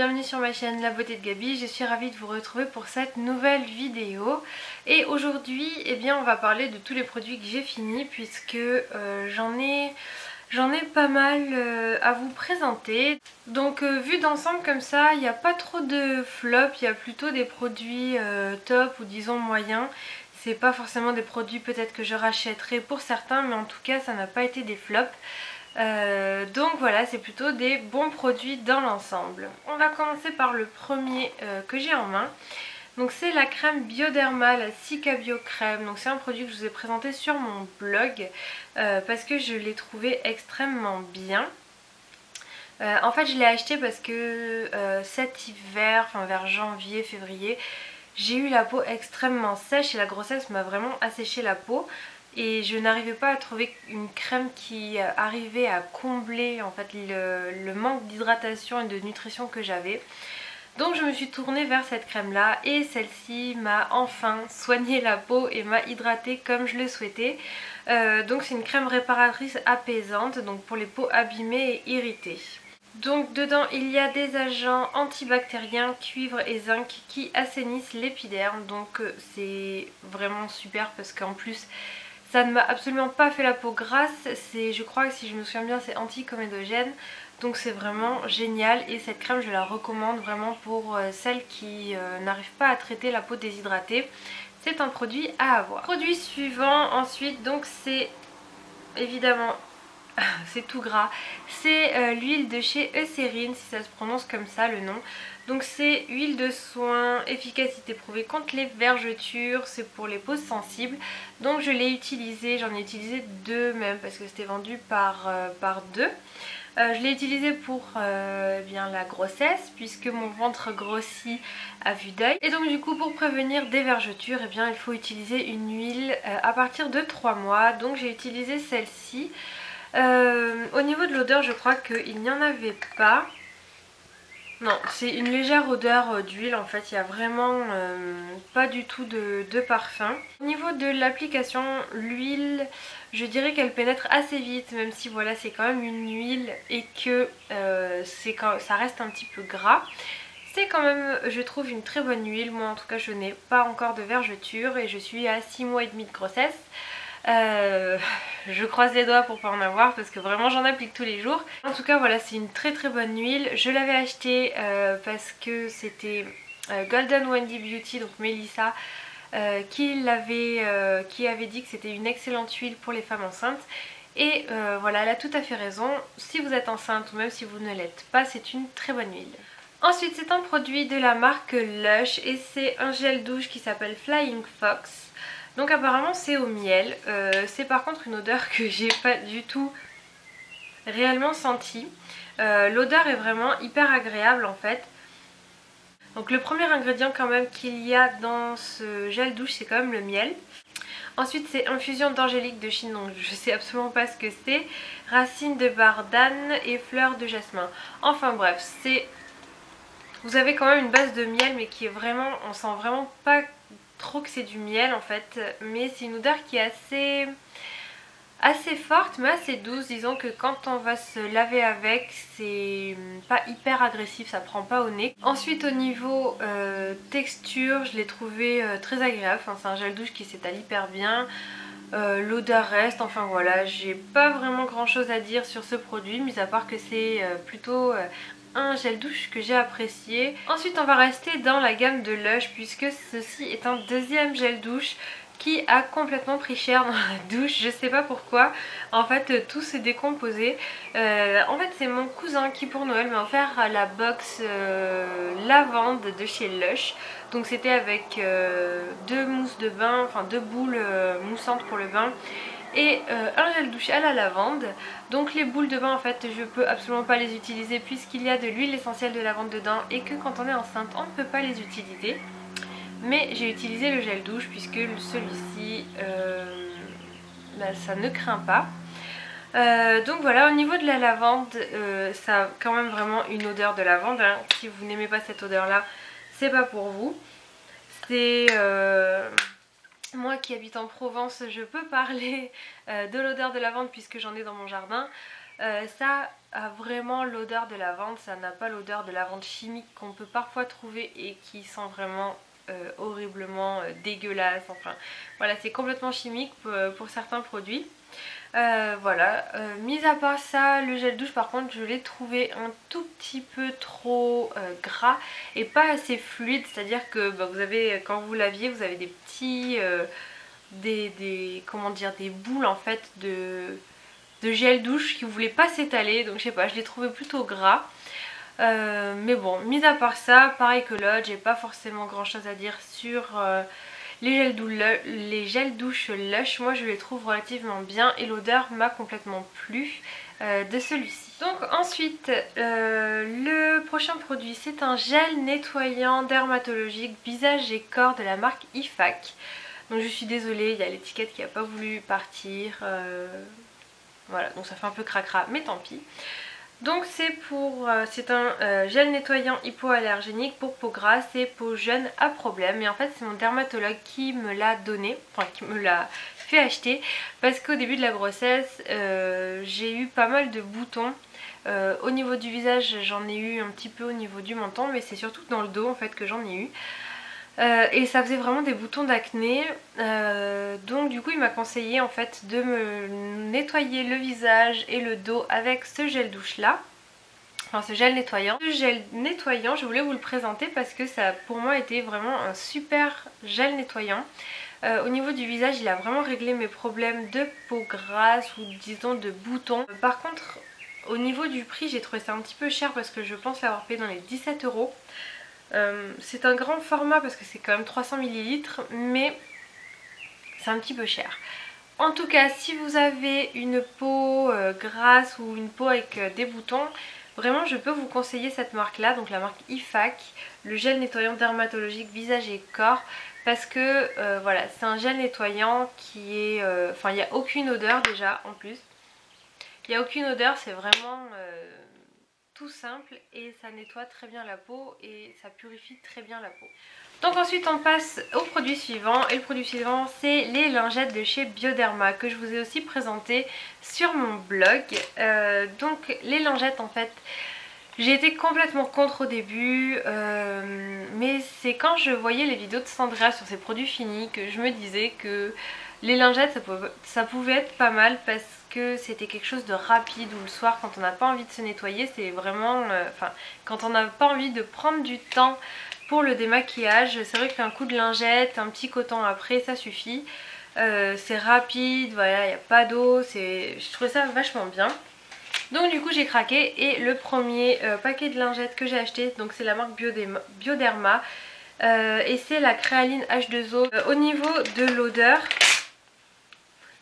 bienvenue sur ma chaîne La Beauté de Gaby. Je suis ravie de vous retrouver pour cette nouvelle vidéo. Et aujourd'hui, eh bien, on va parler de tous les produits que j'ai finis puisque j'en ai pas mal à vous présenter. Donc vu d'ensemble comme ça, il n'y a pas trop de flops, il y a plutôt des produits top ou disons moyens. C'est pas forcément des produits peut-être que je rachèterai pour certains, mais en tout cas ça n'a pas été des flops. Donc voilà, c'est plutôt des bons produits dans l'ensemble. On va commencer par le premier que j'ai en main. Donc c'est la crème Bioderma, la Cica Bio Crème. Donc c'est un produit que je vous ai présenté sur mon blog parce que je l'ai trouvé extrêmement bien. En fait je l'ai acheté parce que cet hiver, enfin vers janvier, février, j'ai eu la peau extrêmement sèche et la grossesse m'a vraiment asséché la peau. Et je n'arrivais pas à trouver une crème qui arrivait à combler en fait le manque d'hydratation et de nutrition que j'avais. Donc je me suis tournée vers cette crème là et celle-ci m'a enfin soigné la peau et m'a hydratée comme je le souhaitais. Donc c'est une crème réparatrice apaisante, donc pour les peaux abîmées et irritées. Donc dedans il y a des agents antibactériens, cuivre et zinc qui assainissent l'épiderme. Donc c'est vraiment super parce qu'en plus ça ne m'a absolument pas fait la peau grasse. Je crois que si je me souviens bien c'est anticomédogène. Donc c'est vraiment génial et cette crème je la recommande vraiment pour celles qui n'arrivent pas à traiter la peau déshydratée. C'est un produit à avoir. Produit suivant ensuite, donc c'est évidemment c'est tout gras, c'est l'huile de chez Eucérine, si ça se prononce comme ça le nom. Donc c'est huile de soin, efficacité prouvée contre les vergetures, c'est pour les peaux sensibles. Donc je l'ai utilisé, j'en ai utilisé deux même parce que c'était vendu par deux. Je l'ai utilisé pour bien la grossesse puisque mon ventre grossit à vue d'œil. Et donc du coup pour prévenir des vergetures, eh bien, il faut utiliser une huile à partir de 3 mois. Donc j'ai utilisé celle-ci. Au niveau de l'odeur je crois qu'il n'y en avait pas. Non, c'est une légère odeur d'huile en fait, il n'y a vraiment pas du tout de parfum. Au niveau de l'application, l'huile, je dirais qu'elle pénètre assez vite, même si voilà c'est quand même une huile et que ça reste un petit peu gras. C'est quand même, je trouve, une très bonne huile. Moi en tout cas je n'ai pas encore de vergeture et je suis à 6 mois et demi de grossesse. Je croise les doigts pour pas en avoir parce que vraiment j'en applique tous les jours. En tout cas voilà, c'est une très très bonne huile. Je l'avais achetée parce que c'était Golden Wendy Beauty, donc Melissa, qui avait dit que c'était une excellente huile pour les femmes enceintes. Et voilà, elle a tout à fait raison. Si vous êtes enceinte ou même si vous ne l'êtes pas, c'est une très bonne huile. Ensuite c'est un produit de la marque Lush et c'est un gel douche qui s'appelle Flying Fox. Donc apparemment c'est au miel, c'est par contre une odeur que j'ai pas du tout réellement sentie. L'odeur est vraiment hyper agréable en fait. Donc le premier ingrédient quand même qu'il y a dans ce gel douche c'est quand même le miel. Ensuite c'est infusion d'angélique de Chine, donc je sais absolument pas ce que c'est. Racines de bardane et fleurs de jasmin. Enfin bref, vous avez quand même une base de miel mais qui est vraiment, on sent vraiment pas trop que c'est du miel en fait, mais c'est une odeur qui est assez forte mais assez douce. Disons que quand on va se laver avec, c'est pas hyper agressif, ça prend pas au nez. Ensuite au niveau texture, je l'ai trouvé très agréable, enfin, c'est un gel douche qui s'étale hyper bien. L'odeur reste, enfin voilà, j'ai pas vraiment grand chose à dire sur ce produit, mis à part que c'est plutôt un gel douche que j'ai apprécié. Ensuite on va rester dans la gamme de Lush puisque ceci est un deuxième gel douche qui a complètement pris cher dans la douche, je sais pas pourquoi. En fait tout s'est décomposé. En fait c'est mon cousin qui pour Noël m'a offert la box lavande de chez Lush. Donc c'était avec deux mousses de bain, enfin deux boules moussantes pour le bain et un gel douche à la lavande. Donc les boules de bain en fait je peux absolument pas les utiliser puisqu'il y a de l'huile essentielle de lavande dedans et que quand on est enceinte on ne peut pas les utiliser. Mais j'ai utilisé le gel douche puisque celui-ci ça ne craint pas. Donc voilà, au niveau de la lavande, ça a quand même vraiment une odeur de lavande, hein. Si vous n'aimez pas cette odeur là, c'est pas pour vous. C'est moi qui habite en Provence, je peux parler de l'odeur de lavande puisque j'en ai dans mon jardin. Ça a vraiment l'odeur de lavande, ça n'a pas l'odeur de lavande chimique qu'on peut parfois trouver et qui sent vraiment horriblement dégueulasse. Enfin voilà, c'est complètement chimique pour certains produits. Voilà, mis à part ça, le gel douche par contre je l'ai trouvé un tout petit peu trop gras et pas assez fluide, c'est à dire que vous avez, quand vous laviez, vous avez des petits comment dire, des boules en fait de gel douche qui voulaient pas s'étaler, donc je sais pas, je l'ai trouvé plutôt gras. Mais bon, mis à part ça, pareil que l'autre, j'ai pas forcément grand chose à dire sur les gels douche Lush. Moi je les trouve relativement bien et l'odeur m'a complètement plu de celui-ci. Donc ensuite, le prochain produit c'est un gel nettoyant dermatologique visage et corps de la marque IFAC. Donc je suis désolée, il y a l'étiquette qui n'a pas voulu partir. Voilà, donc ça fait un peu cracra, mais tant pis. Donc c'est un gel nettoyant hypoallergénique pour peau grasse et peau jeune à problème. Et en fait c'est mon dermatologue qui me l'a donné, enfin qui me l'a fait acheter. Parce qu'au début de la grossesse j'ai eu pas mal de boutons. Au niveau du visage j'en ai eu un petit peu au niveau du menton, mais c'est surtout dans le dos en fait que j'en ai eu. Et ça faisait vraiment des boutons d'acné, donc du coup il m'a conseillé en fait de me nettoyer le visage et le dos avec ce gel douche là, enfin ce gel nettoyant. Ce gel nettoyant je voulais vous le présenter parce que ça pour moi était vraiment un super gel nettoyant. Au niveau du visage il a vraiment réglé mes problèmes de peau grasse ou disons de boutons. Par contre au niveau du prix j'ai trouvé ça un petit peu cher parce que je pense l'avoir payé dans les 17 €. C'est un grand format parce que c'est quand même 300 ml, mais c'est un petit peu cher. En tout cas, si vous avez une peau grasse ou une peau avec des boutons, vraiment je peux vous conseiller cette marque là, donc la marque IFAC, le gel nettoyant dermatologique visage et corps, parce que voilà, c'est un gel nettoyant qui est... Enfin, il n'y a aucune odeur déjà en plus. Il n'y a aucune odeur, c'est vraiment... tout simple et ça nettoie très bien la peau et ça purifie très bien la peau. Donc ensuite on passe au produit suivant et le produit suivant c'est les lingettes de chez Bioderma que je vous ai aussi présenté sur mon blog. Donc les lingettes en fait j'ai été complètement contre au début mais c'est quand je voyais les vidéos de Sandra sur ses produits finis que je me disais que les lingettes ça pouvait être pas mal parce que c'était quelque chose de rapide ou le soir quand on n'a pas envie de se nettoyer, c'est vraiment... Enfin, quand on n'a pas envie de prendre du temps pour le démaquillage, c'est vrai qu'un coup de lingette, un petit coton après, ça suffit. C'est rapide, voilà, il n'y a pas d'eau, je trouvais ça vachement bien. Donc du coup j'ai craqué et le premier paquet de lingettes que j'ai acheté, donc c'est la marque Bioderma et c'est la Créaline H2O. Au niveau de l'odeur...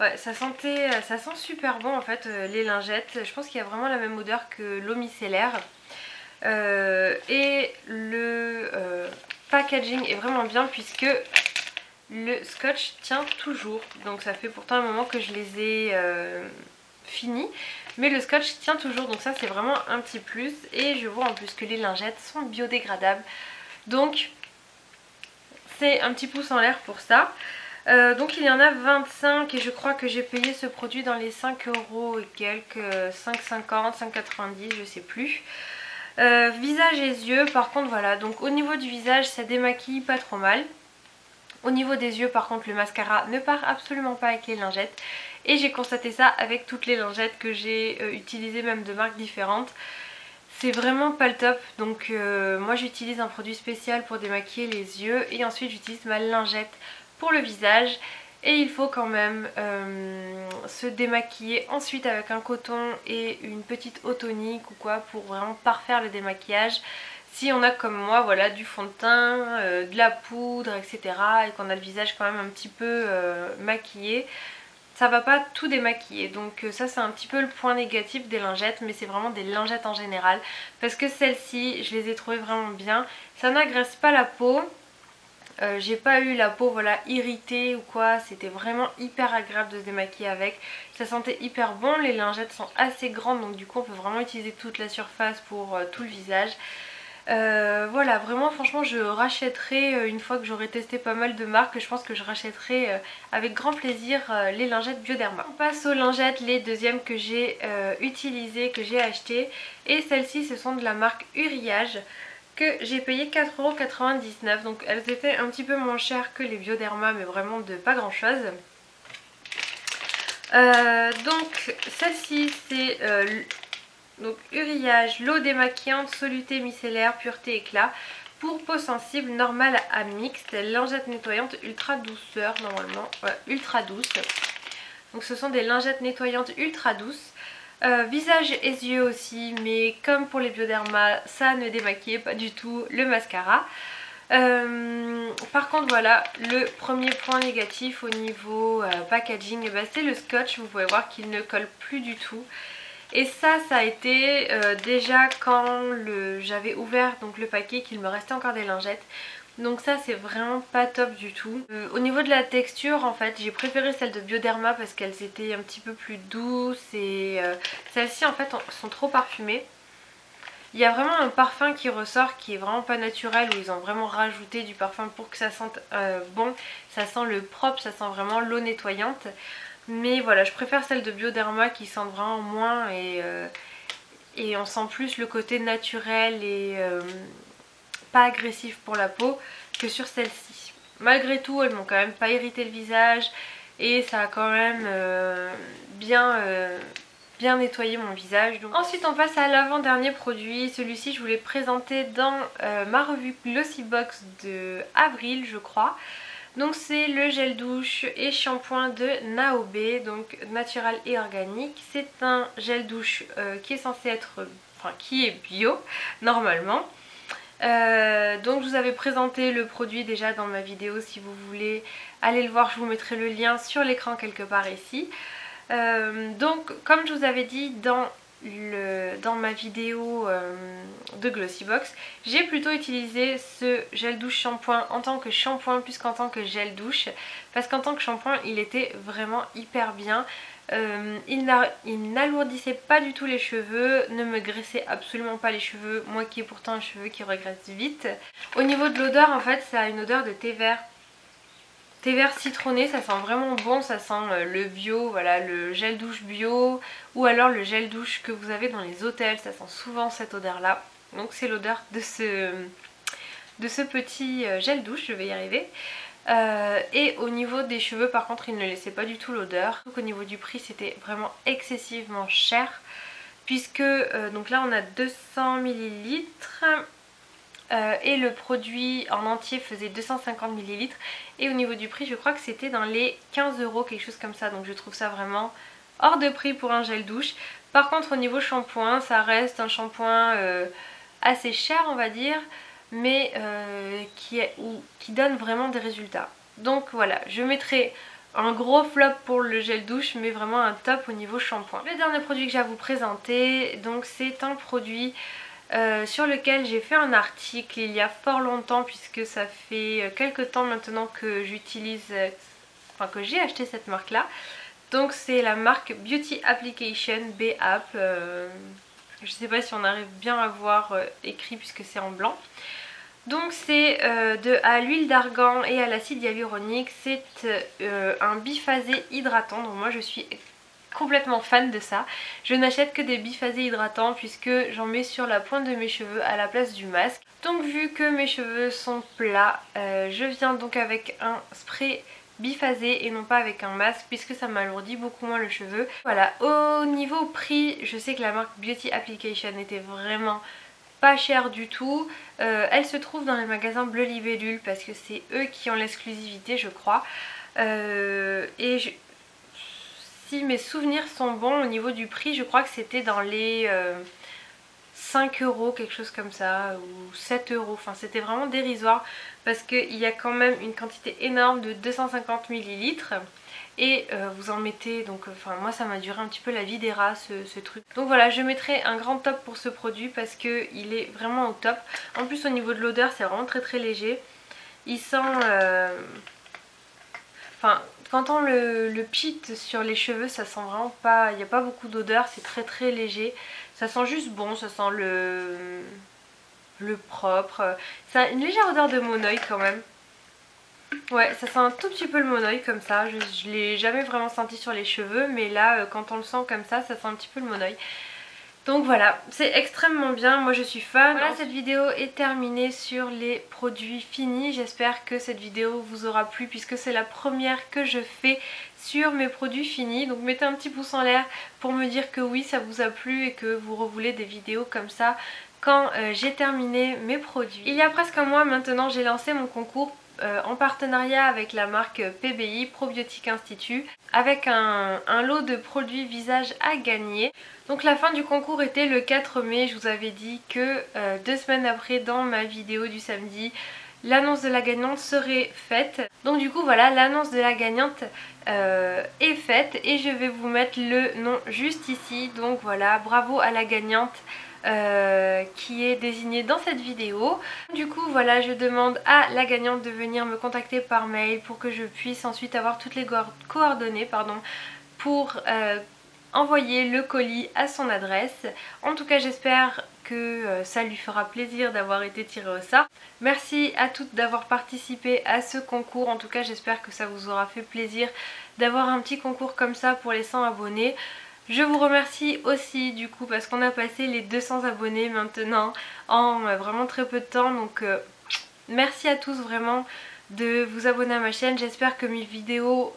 Ouais, ça sent super bon en fait les lingettes. Je pense qu'il y a vraiment la même odeur que l'eau micellaire. Et le packaging est vraiment bien puisque le scotch tient toujours. Donc ça fait pourtant un moment que je les ai finis. Mais le scotch tient toujours, donc ça c'est vraiment un petit plus. Et je vois en plus que les lingettes sont biodégradables. Donc c'est un petit pouce en l'air pour ça. Donc il y en a 25 et je crois que j'ai payé ce produit dans les 5 € et quelques, 5,50, 5,90, je sais plus. Visage et yeux, par contre voilà, donc au niveau du visage ça démaquille pas trop mal. Au niveau des yeux par contre le mascara ne part absolument pas avec les lingettes. Et j'ai constaté ça avec toutes les lingettes que j'ai utilisées même de marques différentes. C'est vraiment pas le top, donc moi j'utilise un produit spécial pour démaquiller les yeux et ensuite j'utilise ma lingette pour le visage et il faut quand même se démaquiller ensuite avec un coton et une petite eau tonique ou quoi pour vraiment parfaire le démaquillage. Si on a comme moi voilà du fond de teint, de la poudre etc et qu'on a le visage quand même un petit peu maquillé, ça va pas tout démaquiller. Donc ça c'est un petit peu le point négatif des lingettes, mais c'est vraiment des lingettes en général parce que celles-ci je les ai trouvées vraiment bien. Ça n'agresse pas la peau. J'ai pas eu la peau voilà irritée ou quoi, c'était vraiment hyper agréable de se démaquiller avec, ça sentait hyper bon, les lingettes sont assez grandes donc du coup on peut vraiment utiliser toute la surface pour tout le visage. Voilà, vraiment franchement je rachèterai une fois que j'aurai testé pas mal de marques. Je pense que je rachèterai avec grand plaisir les lingettes Bioderma. On passe aux lingettes, les deuxièmes que j'ai utilisées, que j'ai achetées. Et celles-ci ce sont de la marque Uriage, que j'ai payé 4,99 €. Donc elles étaient un petit peu moins chères que les Bioderma, mais vraiment de pas grand chose. Donc celle-ci c'est donc Uriage, l'eau démaquillante, soluté micellaire, pureté éclat pour peau sensible, normale à mixte, lingettes nettoyantes ultra douceur normalement, ouais, ultra douce. Donc ce sont des lingettes nettoyantes ultra douces. Visage et yeux aussi, mais comme pour les Bioderma, ça ne démaquille pas du tout le mascara. Par contre voilà, le premier point négatif au niveau packaging, c'est le scotch. Vous pouvez voir qu'il ne colle plus du tout. Et ça a été déjà quand j'avais ouvert donc le paquet qu'il me restait encore des lingettes. Donc ça c'est vraiment pas top du tout. Au niveau de la texture en fait j'ai préféré celles de Bioderma parce qu'elles étaient un petit peu plus douces. Et celles-ci en fait sont trop parfumées. Il y a vraiment un parfum qui ressort qui est vraiment pas naturel, où ils ont vraiment rajouté du parfum pour que ça sente bon. Ça sent le propre, ça sent vraiment l'eau nettoyante. Mais voilà, je préfère celles de Bioderma qui sentent vraiment moins et on sent plus le côté naturel et pas agressif pour la peau que sur celle-ci. Malgré tout, elles m'ont quand même pas irrité le visage et ça a quand même bien nettoyé mon visage. Donc ensuite on passe à l'avant-dernier produit. Celui-ci je vous l'ai présenté dans ma revue Glossybox de avril je crois. Donc c'est le gel douche et shampoing de Naobe, donc natural et organique. C'est un gel douche qui est censé être, enfin qui est bio normalement. Donc je vous avais présenté le produit déjà dans ma vidéo, si vous voulez aller le voir je vous mettrai le lien sur l'écran quelque part ici. Donc comme je vous avais dit dans ma vidéo de Glossybox, j'ai plutôt utilisé ce gel douche shampoing en tant que shampoing plus qu'en tant que gel douche, parce qu'en tant que shampoing il était vraiment hyper bien. Il n'alourdissait pas du tout les cheveux, ne me graissait absolument pas les cheveux, moi qui ai pourtant un cheveu qui regraisse vite. Au niveau de l'odeur en fait ça a une odeur de thé vert. Thé vert citronné, ça sent vraiment bon, ça sent le bio, voilà, le gel douche bio ou alors le gel douche que vous avez dans les hôtels, ça sent souvent cette odeur là. Donc c'est l'odeur de ce petit gel douche, je vais y arriver. Et au niveau des cheveux par contre il ne laissait pas du tout l'odeur. Donc au niveau du prix c'était vraiment excessivement cher puisque donc là on a 200 ml. Et le produit en entier faisait 250 ml et au niveau du prix je crois que c'était dans les 15 €, quelque chose comme ça. Donc je trouve ça vraiment hors de prix pour un gel douche. Par contre au niveau shampoing ça reste un shampoing assez cher on va dire, mais qui donne vraiment des résultats. Donc voilà, je mettrai un gros flop pour le gel douche mais vraiment un top au niveau shampoing. Le dernier produit que j'ai à vous présenter, donc c'est un produit sur lequel j'ai fait un article il y a fort longtemps puisque ça fait quelques temps maintenant que j'utilise, enfin que j'ai acheté cette marque là. Donc c'est la marque Beauty Application B-App, je sais pas si on arrive bien à voir écrit puisque c'est en blanc. Donc c'est à l'huile d'argan et à l'acide hyaluronique, c'est un biphasé hydratant, donc moi je suis complètement fan de ça. Je n'achète que des biphasés hydratants puisque j'en mets sur la pointe de mes cheveux à la place du masque. Donc vu que mes cheveux sont plats, je viens donc avec un spray biphasé et non pas avec un masque puisque ça m'alourdit beaucoup moins le cheveu. Voilà, au niveau prix, je sais que la marque Beauty Application était vraiment pas chère du tout. Elle se trouve dans les magasins Bleu Libellule parce que c'est eux qui ont l'exclusivité je crois. Si mes souvenirs sont bons au niveau du prix, je crois que c'était dans les 5 €, quelque chose comme ça, ou 7 €. Enfin c'était vraiment dérisoire parce qu'il y a quand même une quantité énorme de 250 ml. Et vous en mettez, donc enfin moi ça m'a duré un petit peu la vie des rats ce truc. Donc voilà, je mettrai un grand top pour ce produit parce qu'il est vraiment au top. En plus au niveau de l'odeur c'est vraiment très très léger. Il sent... Enfin, quand on le pit sur les cheveux, ça sent vraiment pas... Il n'y a pas beaucoup d'odeur, c'est très très léger. Ça sent juste bon, ça sent le propre. Ça a une légère odeur de monoeil quand même. Ouais, ça sent un tout petit peu le monoeil comme ça. Je l'ai jamais vraiment senti sur les cheveux, mais là quand on le sent comme ça sent un petit peu le monoeil. Donc voilà, c'est extrêmement bien, moi je suis fan. Voilà, cette vidéo est terminée sur les produits finis. J'espère que cette vidéo vous aura plu puisque c'est la première que je fais sur mes produits finis. Donc mettez un petit pouce en l'air pour me dire que oui, ça vous a plu et que vous revoulez des vidéos comme ça quand j'ai terminé mes produits. Il y a presque un mois maintenant, j'ai lancé mon concours en partenariat avec la marque PBI, Probiotic Institute, avec un lot de produits visage à gagner. Donc la fin du concours était le 4 mai, je vous avais dit que 2 semaines après dans ma vidéo du samedi, l'annonce de la gagnante serait faite. Donc du coup voilà, l'annonce de la gagnante est faite et je vais vous mettre le nom juste ici. Donc voilà, bravo à la gagnante qui est désignée dans cette vidéo. Du coup voilà, je demande à la gagnante de venir me contacter par mail pour que je puisse ensuite avoir toutes les coordonnées pour envoyer le colis à son adresse. En tout cas j'espère que ça lui fera plaisir d'avoir été tiré au sort. Merci à toutes d'avoir participé à ce concours. En tout cas j'espère que ça vous aura fait plaisir d'avoir un petit concours comme ça pour les 100 abonnés. Je vous remercie aussi du coup parce qu'on a passé les 200 abonnés maintenant en vraiment très peu de temps. Donc merci à tous vraiment de vous abonner à ma chaîne. J'espère que mes vidéos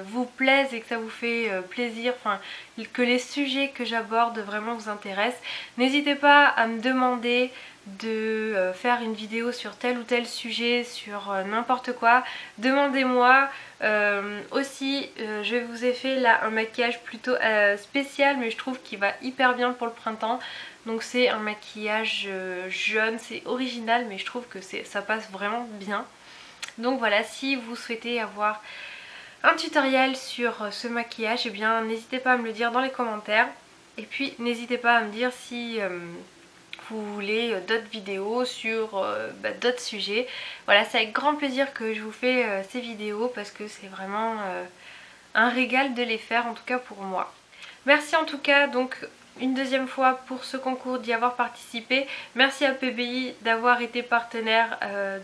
vous plaisent et que ça vous fait plaisir, enfin que les sujets que j'aborde vraiment vous intéressent. N'hésitez pas à me demander de faire une vidéo sur tel ou tel sujet, sur n'importe quoi. Demandez-moi. Aussi je vous ai fait là un maquillage plutôt spécial, mais je trouve qu'il va hyper bien pour le printemps. Donc c'est un maquillage jaune, c'est original mais je trouve que ça passe vraiment bien. Donc voilà, si vous souhaitez avoir un tutoriel sur ce maquillage, eh bien n'hésitez pas à me le dire dans les commentaires. Et puis n'hésitez pas à me dire si vous voulez d'autres vidéos sur d'autres sujets. Voilà, c'est avec grand plaisir que je vous fais ces vidéos parce que c'est vraiment un régal de les faire, en tout cas pour moi. Merci en tout cas donc une deuxième fois pour ce concours, d'y avoir participé. Merci à PBI d'avoir été partenaire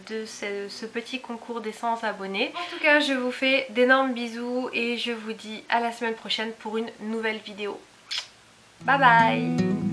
de ce petit concours des 100 abonnés. En tout cas je vous fais d'énormes bisous et je vous dis à la semaine prochaine pour une nouvelle vidéo. Bye bye.